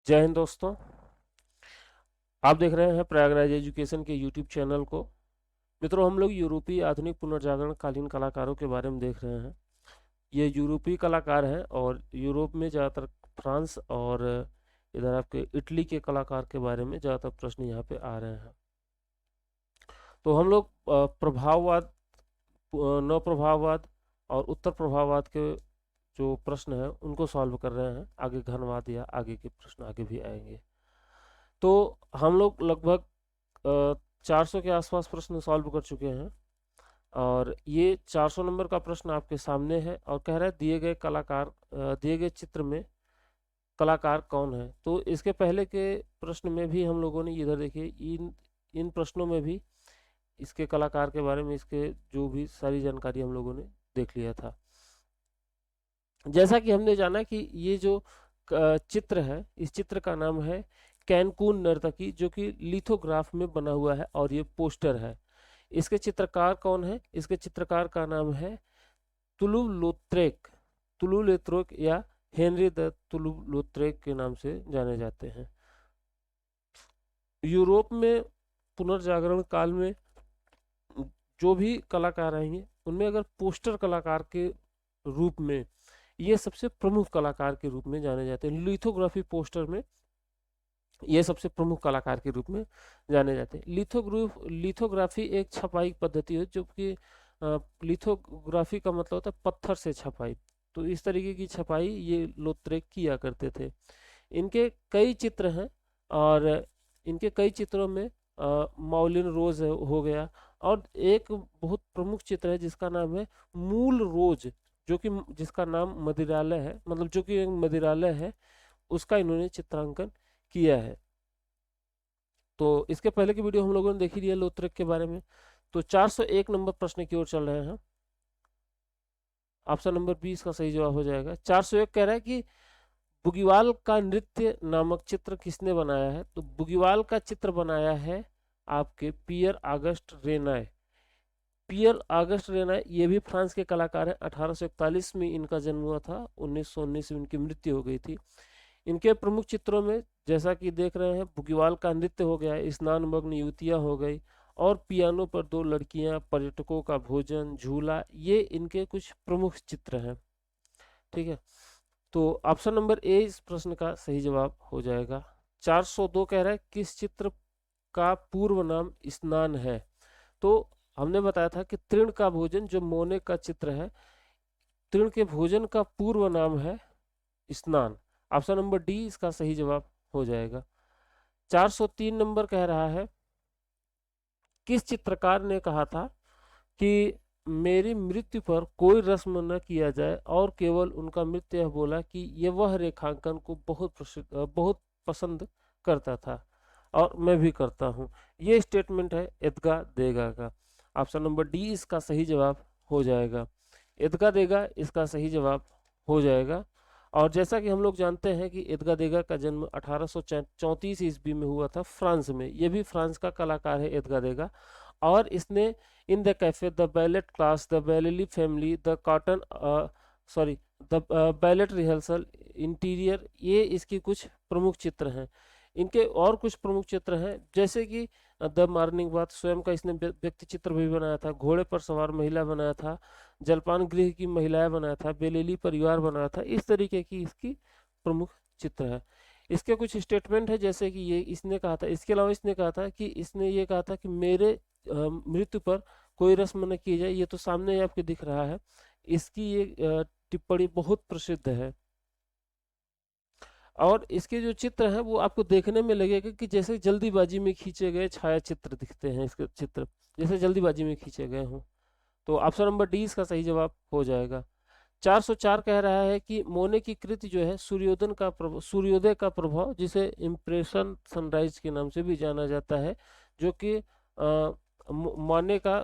जय हिंद दोस्तों। आप देख रहे हैं प्रयागराज एजुकेशन के यूट्यूब चैनल को। मित्रों, हम लोग यूरोपीय आधुनिक पुनर्जागरण कालीन कलाकारों के बारे में देख रहे हैं। ये यूरोपीय कलाकार हैं और यूरोप में ज़्यादातर फ्रांस और इधर आपके इटली के कलाकार के बारे में ज़्यादातर प्रश्न यहाँ पे आ रहे हैं। तो हम लोग प्रभाववाद, नव प्रभाववाद और उत्तर प्रभाववाद के जो प्रश्न हैं उनको सॉल्व कर रहे हैं। आगे घनवाद या आगे के प्रश्न आगे भी आएंगे। तो हम लोग लगभग 400 के आसपास प्रश्न सॉल्व कर चुके हैं और ये 400 नंबर का प्रश्न आपके सामने है और कह रहा है दिए गए कलाकार, दिए गए चित्र में कलाकार कौन है। तो इसके पहले के प्रश्न में भी हम लोगों ने इधर देखिए इन इन प्रश्नों में भी इसके कलाकार के बारे में इसके जो भी सारी जानकारी हम लोगों ने देख लिया था। जैसा कि हमने जाना कि ये जो चित्र है, इस चित्र का नाम है कैनकून नर्तकी, जो कि लिथोग्राफ में बना हुआ है और ये पोस्टर है। इसके चित्रकार कौन है? इसके चित्रकार का नाम है तुलु लोत्रेक, तुलु लोत्रेक या हेनरी द तुलु लोत्रेक के नाम से जाने जाते हैं। यूरोप में पुनर्जागरण काल में जो भी कलाकार आएंगे उनमें अगर पोस्टर कलाकार के रूप में ये सबसे प्रमुख कलाकार के रूप में जाने जाते हैं। लिथोग्राफी पोस्टर में ये सबसे प्रमुख कलाकार के रूप में जाने जाते हैं। लिथोग्राफी एक छपाई पद्धति है, जो कि लिथोग्राफी का मतलब होता है पत्थर से छपाई। तो इस तरीके की छपाई ये लोत्रेक किया करते थे। इनके कई चित्र हैं और इनके कई चित्रों में माउलिन रोज हो गया और एक बहुत प्रमुख चित्र है जिसका नाम है मूल रोज, जो कि जिसका नाम मदिरालय है, मतलब जो कि एक मदिरालय है, उसका इन्होंने चित्रांकन किया है। तो इसके पहले की वीडियो हम लोगों ने देखी ली है लोत्रेक के बारे में। तो 401 नंबर प्रश्न की ओर चल रहे हैं। ऑप्शन नंबर 20 का सही जवाब हो जाएगा। 401 कह रहा है कि बुगिवाल का नृत्य नामक चित्र किसने बनाया है? तो बुगिवाल का चित्र बनाया है आपके पियर आगस्ट रेनाय। पियर आगस्ट रेनाय ये भी फ्रांस के कलाकार हैं। 1841 में इनका जन्म हुआ था, 1919 में इनकी मृत्यु हो गई थी। इनके प्रमुख चित्रों में जैसा कि देख रहे हैं बुगिवाल का नृत्य हो गया, स्नानमग्न युवतियां हो गई और पियानो पर दो लड़कियां, पर्यटकों का भोजन, झूला, ये इनके कुछ प्रमुख चित्र हैं। ठीक है, तो ऑप्शन नंबर ए इस प्रश्न का सही जवाब हो जाएगा। 402 कह रहा है किस चित्र का पूर्व नाम स्नान है? तो हमने बताया था कि तृण का भोजन जो मोने का चित्र है, तृण के भोजन का पूर्व नाम है स्नान। ऑप्शन नंबर डी इसका सही जवाब हो जाएगा। 403 नंबर कह रहा है किस चित्रकार ने कहा था कि मेरी मृत्यु पर कोई रस्म न किया जाए और केवल उनका मृत्यु यह बोला कि ये वह रेखांकन को बहुत पसंद करता था और मैं भी करता हूँ। ये स्टेटमेंट है एदगा देगा का। ऑप्शन नंबर डी इसका सही जवाब हो जाएगा। एदगा देगा इसका सही जवाब हो जाएगा। और जैसा कि हम लोग जानते हैं कि एदगा देगा का जन्म 1834 ईस्वी में हुआ था फ्रांस में। ये भी फ्रांस का कलाकार है एदगा देगा। और इसने in the cafe, the ballet class, the Bellelli family, the cotton sorry the ballet rehearsal, interior, ये इसकी कुछ प्रमुख चित्र हैं। इनके और कुछ प्रमुख चित्र हैं जैसे कि द मॉर्निंग बाथ, स्वयं का इसने व्यक्ति चित्र भी बनाया था, घोड़े पर सवार महिला बनाया था, जलपान गृह की महिलाएं बनाया था, बेलेली परिवार बनाया था। इस तरीके की इसकी प्रमुख चित्र है। इसके कुछ स्टेटमेंट है जैसे कि ये इसने कहा था, इसके अलावा इसने कहा था कि इसने ये कहा था कि मेरे मृत्यु पर कोई रस्म न की जाए। ये तो सामने आपके दिख रहा है। इसकी ये टिप्पणी बहुत प्रसिद्ध है और इसके जो चित्र हैं वो आपको देखने में लगेगा कि जैसे जल्दीबाजी में खींचे गए छाया चित्र दिखते हैं। इसके चित्र जैसे जल्दीबाजी में खींचे गए हों। तो ऑप्शन नंबर डी इसका सही जवाब हो जाएगा। 404 कह रहा है कि मोने की कृति जो है सूर्योदय का प्रभाव, जिसे इम्प्रेशन सनराइज के नाम से भी जाना जाता है, जो कि माने का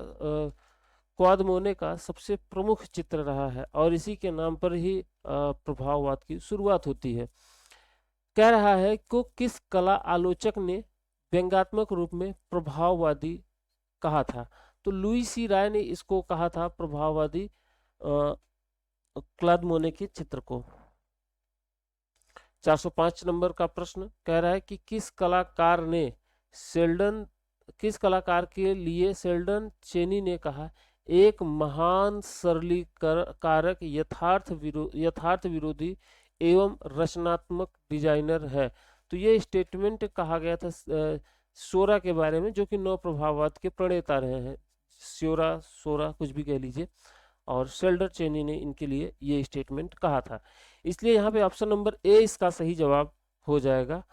क्वाद मोने का सबसे प्रमुख चित्र रहा है और इसी के नाम पर ही प्रभाववाद की शुरुआत होती है। कह रहा है को किस कला आलोचक ने व्यंग्यात्मक रूप में प्रभाववादी कहा था? तो लुई सी राय ने इसको कहा था प्रभाववादी क्लाद मोने के चित्र को। 405 नंबर का प्रश्न कह रहा है कि किस कलाकार के लिए शेल्डन चेनी ने कहा, एक महान सरलीकारक यथार्थ विरोधी एवं रचनात्मक डिजाइनर है। तो ये स्टेटमेंट कहा गया था सोरा के बारे में, जो कि नव प्रभाववाद के प्रणेता रहे हैं। सोरा कुछ भी कह लीजिए, और शेल्डन चेनी ने इनके लिए ये स्टेटमेंट कहा था। इसलिए यहाँ पे ऑप्शन नंबर ए इसका सही जवाब हो जाएगा।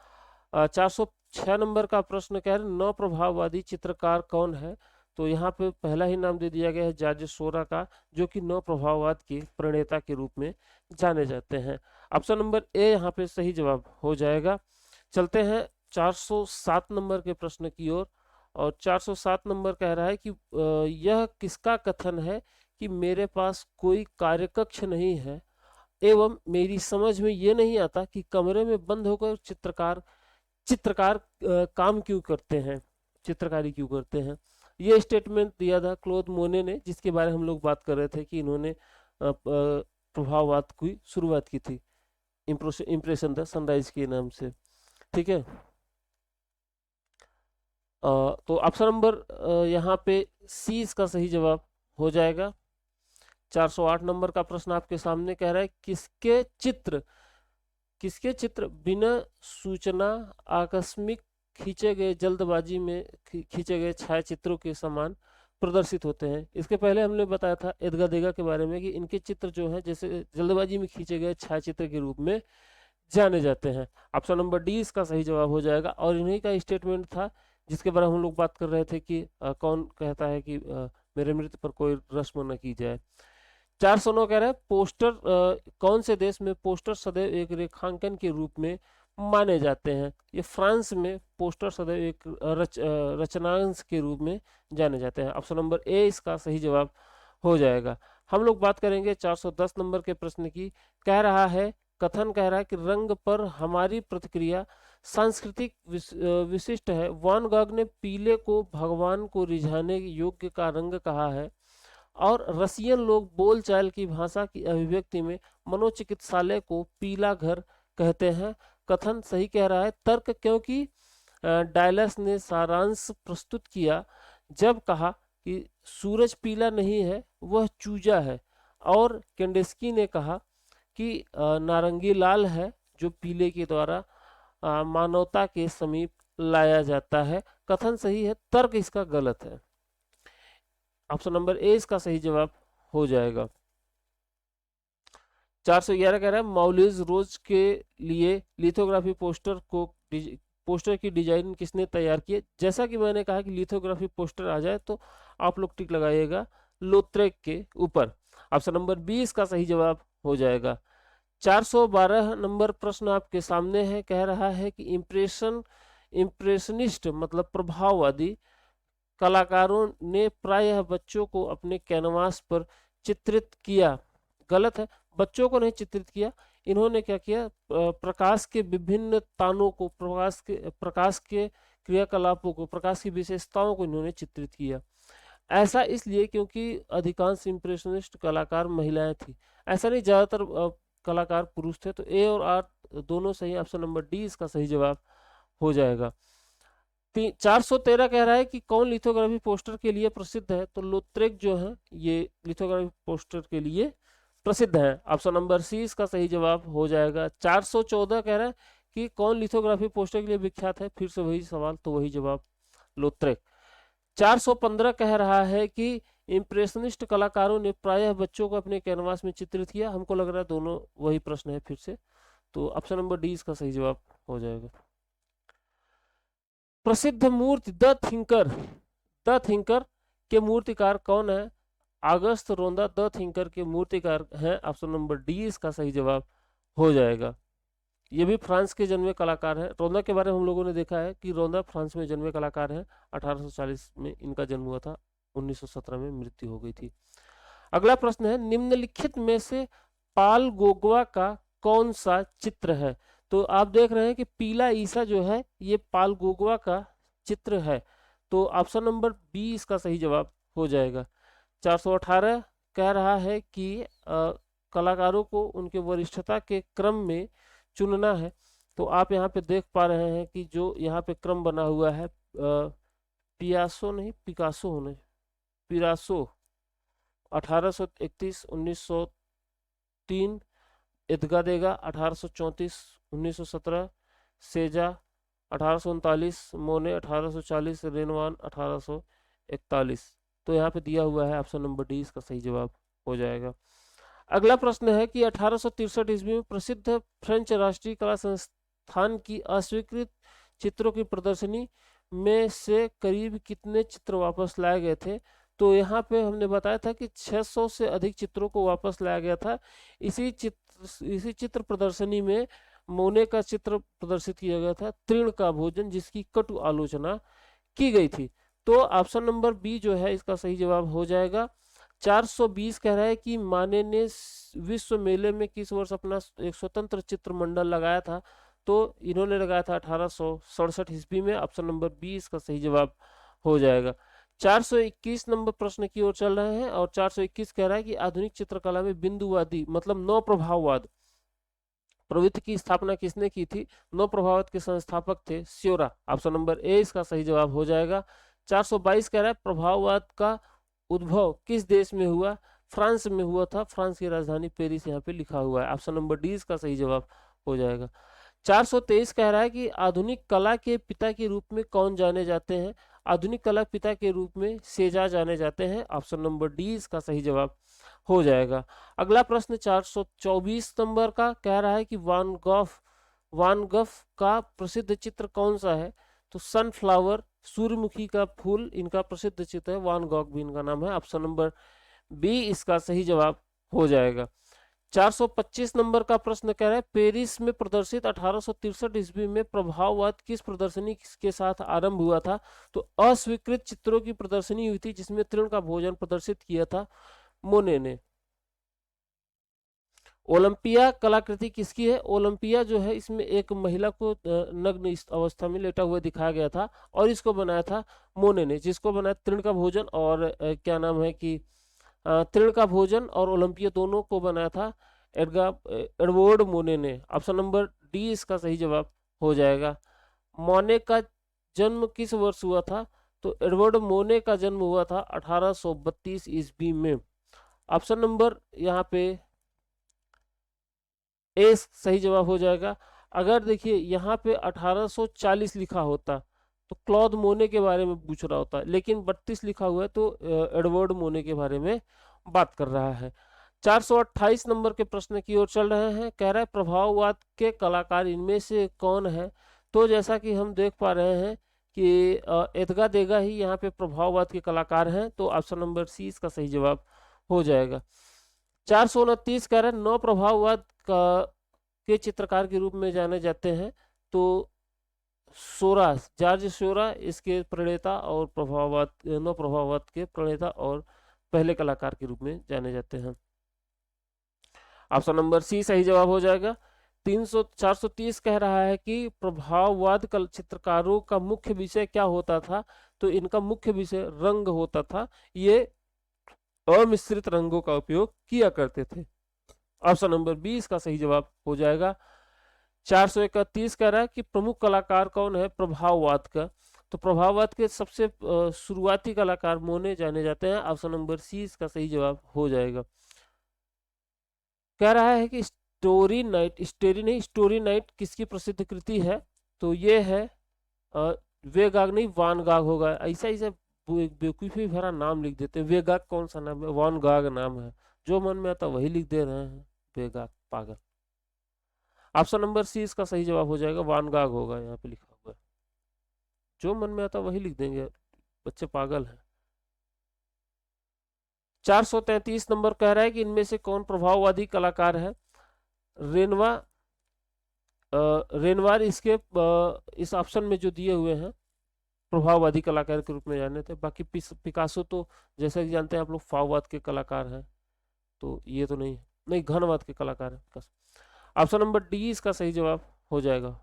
406 नंबर का प्रश्न कह रहे नव प्रभाववादी चित्रकार कौन है। तो यहाँ पे पहला ही नाम दे दिया गया है जॉर्ज सोरा का, जो कि नव प्रभाववाद के प्रणेता के रूप में जाने जाते हैं। ऑप्शन नंबर ए यहाँ पे सही जवाब हो जाएगा। चलते हैं 407 नंबर के प्रश्न की ओर। और 407 नंबर कह रहा है कि यह किसका कथन है कि मेरे पास कोई कार्यकक्ष नहीं है एवं मेरी समझ में ये नहीं आता कि कमरे में बंद होकर चित्रकार काम क्यों करते हैं, चित्रकारी क्यों करते हैं। ये स्टेटमेंट दिया था क्लोद मोने ने, जिसके बारे में हम लोग बात कर रहे थे कि इन्होंने प्रभाववाद की शुरुआत की थी, इम्प्रेशन द सनराइज के नाम से। ठीक है, तो ऑप्शन नंबर यहाँ पे सी इसका सही जवाब हो जाएगा। 408 नंबर का प्रश्न आपके सामने कह रहा है किसके चित्र बिना सूचना आकस्मिक जल्दबाजी में खींचे गए छायाचित्रों के समान प्रदर्शित होते हैं। इसके पहले हमने बताया था एडगर देगा के बारे में कि इनके चित्र जो हैं जैसे जल्दबाजी में खींचे गए छायाचित्र के रूप में जाने जाते हैं। ऑप्शन नंबर डी इसका सही जवाब हो जाएगा। और इन्हीं का स्टेटमेंट था जिसके बारे में हम लोग बात कर रहे थे कि कौन कहता है कि मेरे मृत्यु पर कोई रस्म न की जाए। 409 कह रहा है कौन से देश में पोस्टर सदैव एक रेखांकन के रूप में माने जाते हैं। ये फ्रांस में पोस्टर सदैव एक रचनांश के रूप में जाने जाते हैं। ऑप्शन नंबर ए इसका सही जवाब हो जाएगा। हम लोग बात करेंगे 410 नंबर के प्रश्न की। कथन कह रहा है कि रंग पर हमारी प्रतिक्रिया सांस्कृतिक विशिष्ट है। वान गॉग ने पीले को भगवान को रिझाने योग्य का रंग कहा है, और रसियन लोग बोलचाल की भाषा की अभिव्यक्ति में मनोचिकित्सालय को पीला घर कहते हैं। कथन सही कह रहा है तर्क, क्योंकि डायलस ने सारांश प्रस्तुत किया जब कहा कि सूरज पीला नहीं है, वह चूजा है, और कैंडेस्की ने कहा कि नारंगी लाल है, जो पीले के द्वारा मानवता के समीप लाया जाता है। कथन सही है, तर्क इसका गलत है। ऑप्शन नंबर ए इसका सही जवाब हो जाएगा। 411 कह रहा है माउलिज रोज के लिए लिथोग्राफी पोस्टर की डिजाइन किसने तैयार की है। जैसा कि मैंने कहा कि लिथोग्राफी पोस्टर आ जाए तो आप लोग टिक लगाइएगा लोत्रेक के ऊपर। ऑप्शन नंबर बी इसका सही जवाब हो जाएगा। 412 नंबर प्रश्न आपके सामने है। कह रहा है कि इम्प्रेशनिस्ट मतलब प्रभाववादी कलाकारों ने प्रायः बच्चों को अपने कैनवास पर चित्रित किया। गलत है, बच्चों को नहीं चित्रित किया। इन्होंने क्या किया, प्रकाश के विभिन्न तानों को, प्रकाश के क्रियाकलापों को, प्रकाश की विशेषताओं को इन्होंने चित्रित किया। ऐसा इसलिए क्योंकि अधिकांश इम्प्रेशनिस्ट कलाकार महिलाएं थी। ऐसा नहीं, ज्यादातर कलाकार पुरुष थे। तो ए और आर दोनों सही। ऑप्शन नंबर डी इसका सही जवाब हो जाएगा। 413 कह रहा है कि कौन लिथोग्राफी पोस्टर के लिए प्रसिद्ध है। तो लोत्रेक जो है ये लिथोग्राफी पोस्टर के लिए प्रसिद्ध है। ऑप्शन नंबर सी इसका सही जवाब हो जाएगा। 414 कह रहा है कि कौन लिथोग्राफी पोस्टर के लिए विख्यात है। फिर से वही सवाल, तो वही जवाब लोत्रेक। 415 कह रहा है कि इम्प्रेशनिस्ट कलाकारों ने प्रायः बच्चों को अपने कैनवास में चित्रित किया। हमको लग रहा है दोनों वही प्रश्न है फिर से, तो ऑप्शन नंबर डी इसका सही जवाब हो जाएगा। प्रसिद्ध मूर्ति द थिंकर के मूर्तिकार कौन है। अगस्त रोंदा द थिंकर के मूर्तिकार हैं। ऑप्शन नंबर डी इसका सही जवाब हो जाएगा। ये भी फ्रांस के जन्मे कलाकार हैं। रोंदा के बारे में हम लोगों ने देखा है कि रोंदा फ्रांस में जन्मे कलाकार हैं। 1840 में इनका जन्म हुआ था, 1917 में मृत्यु हो गई थी। अगला प्रश्न है निम्नलिखित में से पाल गोगवा का कौन सा चित्र है। तो आप देख रहे हैं कि पीला ईसा जो है ये पाल गोगवा का चित्र है। तो ऑप्शन नंबर बी इसका सही जवाब हो जाएगा। 418 कह रहा है कि कलाकारों को उनके वरिष्ठता के क्रम में चुनना है। तो आप यहाँ पे देख पा रहे हैं कि जो यहाँ पे क्रम बना हुआ है, पियासो नहीं पिकासो होने पिरासो 1831 1903, एदगा देगा 1834 1917, सेजा 1839, मोने 1840, रेनवान 1841। तो यहाँ पे दिया हुआ है ऑप्शन नंबर डी इसका सही जवाब हो जाएगा। अगला प्रश्न है कि 1863 ईस्वी में प्रसिद्ध फ्रेंच राष्ट्रीय कला संस्थान की अस्वीकृत चित्रों की प्रदर्शनी में से करीब कितने चित्र वापस लाए गए थे। तो यहाँ पे हमने बताया था कि 600 से अधिक चित्रों को वापस लाया गया था। इसी चित्र प्रदर्शनी में मोने का चित्र प्रदर्शित किया गया था, तृण का भोजन, जिसकी कटु आलोचना की गई थी। तो ऑप्शन नंबर बी जो है इसका सही जवाब हो जाएगा। 420 कह रहा है कि माने ने विश्व मेले में किस वर्ष अपना एक स्वतंत्र चित्र मंडल लगाया था। तो इन्होंने लगाया था 1867 ईस्वी में। ऑप्शन नंबर बी इसका सही जवाब हो जाएगा। 421 नंबर प्रश्न की ओर चल रहे हैं और 421 कह रहा है कि आधुनिक चित्रकला में बिंदुवादी मतलब नौ प्रभाववाद प्रवृत्ति की स्थापना किसने की थी। नौ प्रभाववाद के संस्थापक थे स्योरा। ऑप्शन नंबर ए इसका सही जवाब हो जाएगा। 422 कह रहा है प्रभाववाद का उद्भव किस देश में हुआ। फ्रांस में हुआ था, फ्रांस की राजधानी पेरिस यहाँ पे लिखा हुआ है। ऑप्शन नंबर डी इसका सही जवाब हो जाएगा। 423 कह रहा है कि आधुनिक कला के पिता के रूप में कौन जाने जाते हैं। आधुनिक कला पिता के रूप में सेजा जाने जाते हैं। ऑप्शन नंबर डी इसका सही जवाब हो जाएगा। अगला प्रश्न 424 नंबर का कह रहा है कि वान गफ का प्रसिद्ध चित्र कौन सा है। तो सनफ्लावर, सूर्यमुखी का फूल इनका प्रसिद्ध चित्र है, वान गॉग भी इनका नाम है। ऑप्शन नंबर बी इसका सही जवाब हो जाएगा। 425 नंबर का प्रश्न कह रहा है पेरिस में प्रदर्शित 1863 ईस्वी में प्रभाववाद किस प्रदर्शनी के साथ आरंभ हुआ था। तो अस्वीकृत चित्रों की प्रदर्शनी हुई थी जिसमें तृण का भोजन प्रदर्शित किया था मोने ने। ओलंपिया कलाकृति किसकी है। ओलंपिया जो है इसमें एक महिला को नग्न अवस्था में लेटा हुआ दिखाया गया था और इसको बनाया था मोने ने, जिसको बनाया तृण का भोजन और क्या नाम है कि तृण का भोजन और ओलंपिया दोनों को बनाया था एडवर्ड मोने ने। ऑप्शन नंबर डी इसका सही जवाब हो जाएगा। मोने का जन्म किस वर्ष हुआ था। तो एडवर्ड मोने का जन्म हुआ था 1832 ईस्वी में। ऑप्शन नंबर यहाँ पे ए सही जवाब हो जाएगा। अगर देखिए यहाँ पे 1840 लिखा होता तो क्लॉद मोने के बारे में पूछ रहा होता, लेकिन 32 लिखा हुआ है तो एडवर्ड मोने के बारे में बात कर रहा है। 428 नंबर के प्रश्न की ओर चल रहे हैं। कह रहा है प्रभाववाद के कलाकार इनमें से कौन है। तो जैसा कि हम देख पा रहे हैं कि एदगा देगा ही यहाँ पे प्रभाववाद के कलाकार हैं। तो ऑप्शन नंबर सी इसका सही जवाब हो जाएगा। 429 कह रहे हैं नौ प्रभाववाद के चित्रकार के रूप में जाने जाते हैं। तो सोरा, जॉर्ज सोरा इसके प्रणेता और नौ प्रभाववाद के प्रणेता और पहले कलाकार के रूप में जाने जाते हैं। ऑप्शन नंबर सी सही जवाब हो जाएगा। 430 कह रहा है कि प्रभाववाद चित्रकारों का मुख्य विषय क्या होता था। तो इनका मुख्य विषय रंग होता था, ये अमिश्रित रंगों का उपयोग किया करते थे। ऑप्शन नंबर बी इसका सही जवाब हो जाएगा। 431 कह रहा है कि प्रमुख कलाकार कौन है प्रभाववाद का। तो प्रभाववाद के सबसे शुरुआती कलाकार मोने जाने जाते हैं। ऑप्शन नंबर सी इसका सही जवाब हो जाएगा। कह रहा है कि स्टोरी नाइट किसकी प्रसिद्ध कृति है। तो ये है वेगाग नहीं वान गाग होगा। ऐसा बेवकूफी भरा नाम लिख देते हैं। वेगाग कौन सा नाम है, वान गाग नाम है। जो मन में आता वही लिख दे रहे हैं, वेगाग पागल। ऑप्शन नंबर सी इसका सही जवाब हो जाएगा। वान गाग होगा यहाँ पे लिखा हुआ है, जो मन में आता वही लिख देंगे, बच्चे पागल हैं। 433 नंबर कह रहा है कि इनमें से कौन प्रभाववादी कलाकार है। रेनवार इसके इस ऑप्शन में जो दिए हुए हैं प्रभाववादी कलाकार के रूप में जाने थे। बाकी पिकासो तो जैसा कि जानते हैं आप लोग फाववाद के कलाकार हैं, तो ये तो नहीं घनवाद के कलाकार है। ऑप्शन नंबर डी इसका सही जवाब हो जाएगा,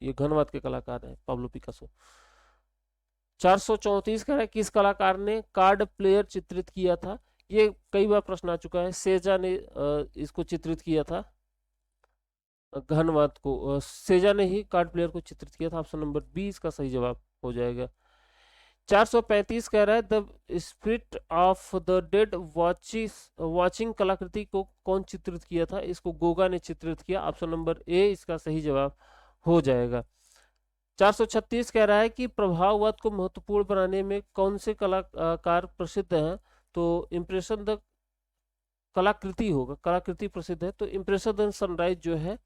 ये घनवाद के कलाकार है पाब्लो पिकासो। 434 कह रहा है किस कलाकार ने कार्ड प्लेयर चित्रित किया था। ये कई बार प्रश्न आ चुका है। सेजा ने इसको चित्रित किया था। घनवाद को, सेजा ने ही कार्ड प्लेयर को चित्रित किया था। ऑप्शन नंबर बी इसका सही जवाब हो जाएगा। 435 कह रहा है the spirit of the dead watching कलाकृति को कौन चित्रित किया था? इसको गोगा ने चित्रित किया। ऑप्शन नंबर ए इसका सही जवाब हो जाएगा। 436 कह रहा है कि प्रभाववाद को महत्वपूर्ण बनाने में कौन से कलाकार प्रसिद्ध हैं? तो इम्प्रेशन द कलाकृति होगा, कलाकृति प्रसिद्ध है तो इम्प्रेशन द सनराइज जो है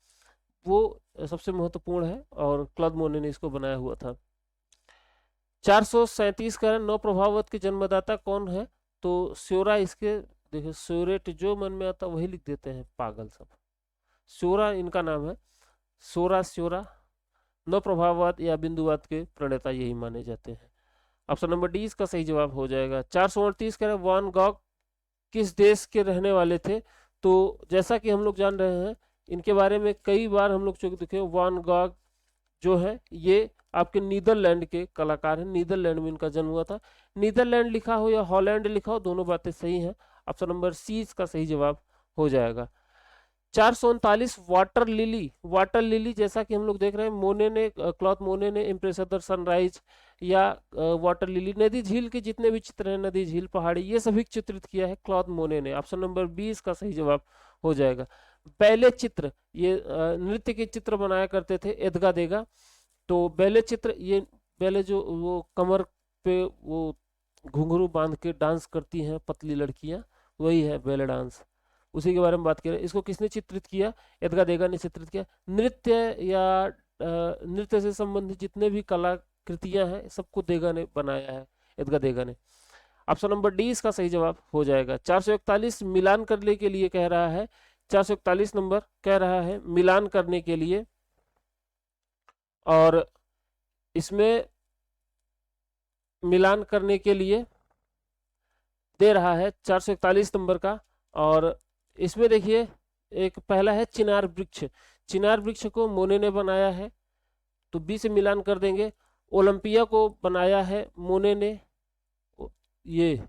वो सबसे महत्वपूर्ण है और क्लॉद मोने ने इसको बनाया हुआ था। 437 का नौ प्रभाववाद के जन्मदाता कौन है? तो स्योरा इसके, देखिए स्योरेट जो मन में आता वही लिख देते हैं पागल सब। स्योरा इनका नाम है, स्योरा नौ प्रभाववाद या बिंदुवाद के प्रणेता यही माने जाते हैं। ऑप्शन नंबर डी इसका सही जवाब हो जाएगा। 438 कह रहे वैन गॉग किस देश के रहने वाले थे? तो जैसा कि हम लोग जान रहे हैं इनके बारे में कई बार हम लोग चूंकि देखे, वैन गॉग जो है ये आपके नीदरलैंड के कलाकार हैं। नीदरलैंड में इनका जन्म हुआ था। नीदरलैंड लिखा हो या हॉलैंड लिखा हो, दोनों बातें सही हैं। ऑप्शन नंबर सी इसका सही जवाब हो जाएगा। 439 वाटर लिली जैसा कि हम लोग देख रहे हैं मोने ने, क्लॉद मोने ने इम्प्रेशन द सनराइज या वाटर लिली, नदी झील के जितने भी चित्र हैं, नदी झील पहाड़ी, ये सभी चित्रित किया है क्लॉद मोने ने। ऑप्शन नंबर बी इसका सही जवाब हो जाएगा। बैले चित्र, ये नृत्य के चित्र बनाया करते थे एदगा देगा। तो बैले चित्र, ये बैले जो वो कमर पे वो घुंघरू बांध के डांस करती हैं पतली लड़कियां, वही है बैले डांस, उसी के बारे में बात करें। इसको किसने चित्रित किया? एदगा देगा ने चित्रित किया। नृत्य या नृत्य से संबंधित जितने भी कलाकृतियां हैं सबको देगा ने बनाया है, एदगा देगा ने। ऑप्शन नंबर डी इसका सही जवाब हो जाएगा। 441 मिलान करने के लिए कह रहा है, 441 नंबर कह रहा है मिलान करने के लिए, और इसमें मिलान करने के लिए दे रहा है 441 नंबर का। और इसमें देखिए एक पहला है चिनार वृक्ष, चिनार वृक्ष को मोने ने बनाया है तो बी से मिलान कर देंगे। ओलंपिया को बनाया है मोने ने, ये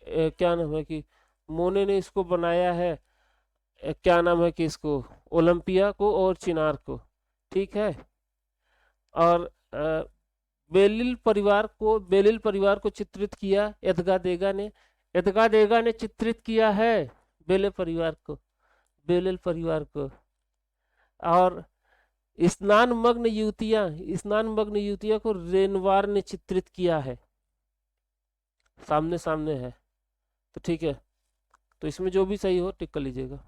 क्या नाम है कि मोने ने इसको बनाया है, क्या नाम है कि इसको ओलंपिया को और चिनार को, ठीक है। और बेलिल परिवार को चित्रित किया एदगा देगा ने, एदगा देगा ने चित्रित किया है बेलिल परिवार को। और स्नान मग्न युवतियां को रेनवार ने चित्रित किया है, सामने है तो ठीक है, तो इसमें जो भी सही हो टिक कर लीजिएगा।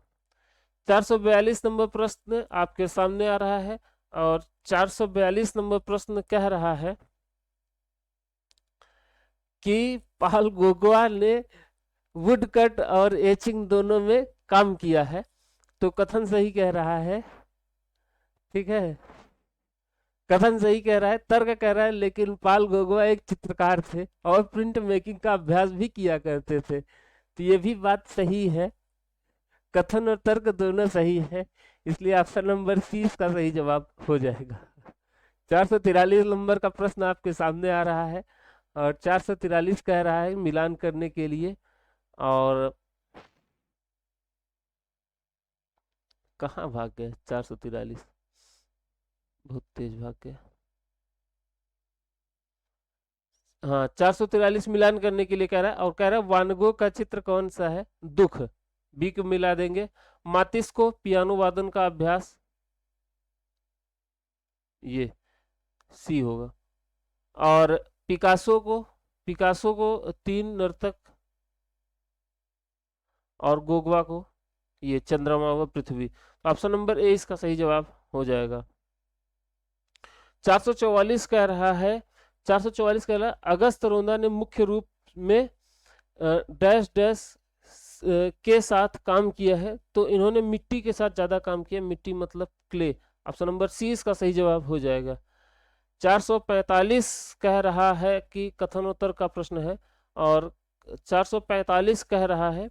442 नंबर प्रश्न आपके सामने आ रहा है और 442 नंबर प्रश्न कह रहा है कि पाल गोगवा ने वुडकट और एचिंग दोनों में काम किया है। तो कथन सही कह रहा है, ठीक है, कथन सही कह रहा है, तर्क कह रहा है लेकिन पाल गोगवा एक चित्रकार थे और प्रिंट मेकिंग का अभ्यास भी किया करते थे, तो ये भी बात सही है। कथन और तर्क दोनों सही है, इसलिए ऑप्शन नंबर सी इसका सही जवाब हो जाएगा। 443 नंबर का प्रश्न आपके सामने आ रहा है और 443 कह रहा है मिलान करने के लिए, और कहाँ भाग गए 443, बहुत तेज भाग गए। हाँ 443 मिलान करने के लिए कह रहा है और कह रहा है वानगो का चित्र कौन सा है? दुख, बी को मिला देंगे। मातिस को पियानो वादन का अभ्यास, ये सी होगा। और पिकासो को तीन नर्तक, और गोगवा को ये चंद्रमा व पृथ्वी। तो ऑप्शन नंबर ए इसका सही जवाब हो जाएगा। 444 कह रहा है, 444 कह रहा है अगस्त रोंदा ने मुख्य रूप में डैश डैश के साथ काम किया है, तो इन्होंने मिट्टी के साथ ज्यादा काम किया, मिट्टी मतलब क्ले। ऑप्शन नंबर सी इसका सही जवाब हो जाएगा। 445 कह रहा है कि कथनोत्तर का प्रश्न है, और 445 कह रहा है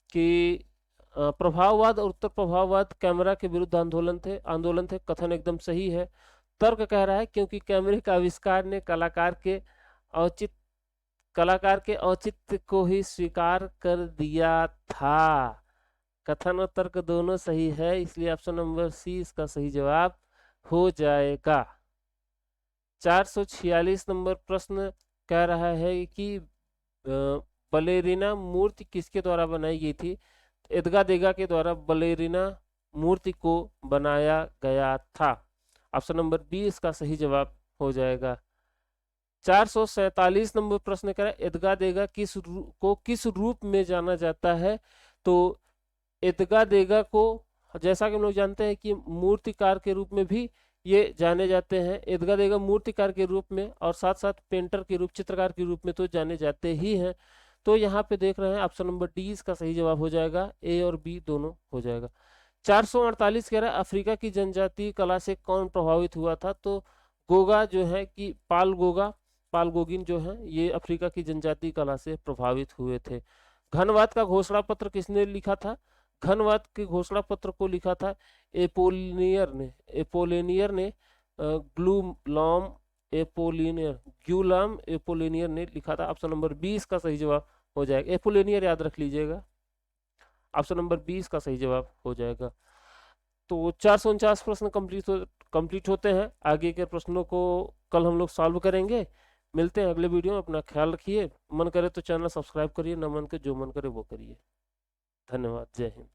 कि प्रभाववाद और उत्तर प्रभाववाद कैमरा के विरुद्ध आंदोलन थे। कथन एकदम सही है। तर्क कह रहा है क्योंकि कैमरे का आविष्कार ने कलाकार के औचित्य को ही स्वीकार कर दिया था। कथन और तर्क दोनों सही है, इसलिए ऑप्शन नंबर सी इसका सही जवाब हो जाएगा। 446 नंबर प्रश्न कह रहा है कि बलेरिना मूर्ति किसके द्वारा बनाई गई थी? एदगा देगा के द्वारा बलेरिना मूर्ति को बनाया गया था। ऑप्शन नंबर बी इसका सही जवाब हो जाएगा। 447 नंबर प्रश्न कह रहा है एदगा देगा को किस रूप में जाना जाता है? तो एदगा देगा को जैसा कि हम लोग जानते हैं कि मूर्तिकार के रूप में भी ये जाने जाते हैं। एदगा देगा मूर्तिकार के रूप में और साथ साथ पेंटर के रूप, चित्रकार के रूप में तो जाने जाते ही हैं। तो यहाँ पे देख रहे हैं ऑप्शन नंबर डी इसका सही जवाब हो जाएगा, ए और बी दोनों हो जाएगा। 448 कह रहा है अफ्रीका की जनजातीय कला से कौन प्रभावित हुआ था? तो गोगा जो है कि पाल गोगिन जो है ये अफ्रीका की जनजातीय कला से प्रभावित हुए थे। घनवाद का घोषणा पत्र किसने लिखा था? घनवाद के घोषणा पत्र को लिखा था एपोलिनियर ने ग्यूलाम एपोलिनियर ने लिखा था। ऑप्शन नंबर 20 का सही जवाब हो जाएगा। एपोलिनियर याद रख लीजिएगा, ऑप्शन नंबर 20 का सही जवाब हो जाएगा। तो 449 प्रश्न कंप्लीट होते हैं। आगे के प्रश्नों को कल हम लोग सॉल्व करेंगे। मिलते हैं अगले वीडियो में। अपना ख्याल रखिए। मन करे तो चैनल सब्सक्राइब करिए, न मन करे जो मन करे वो करिए। धन्यवाद। जय हिंद।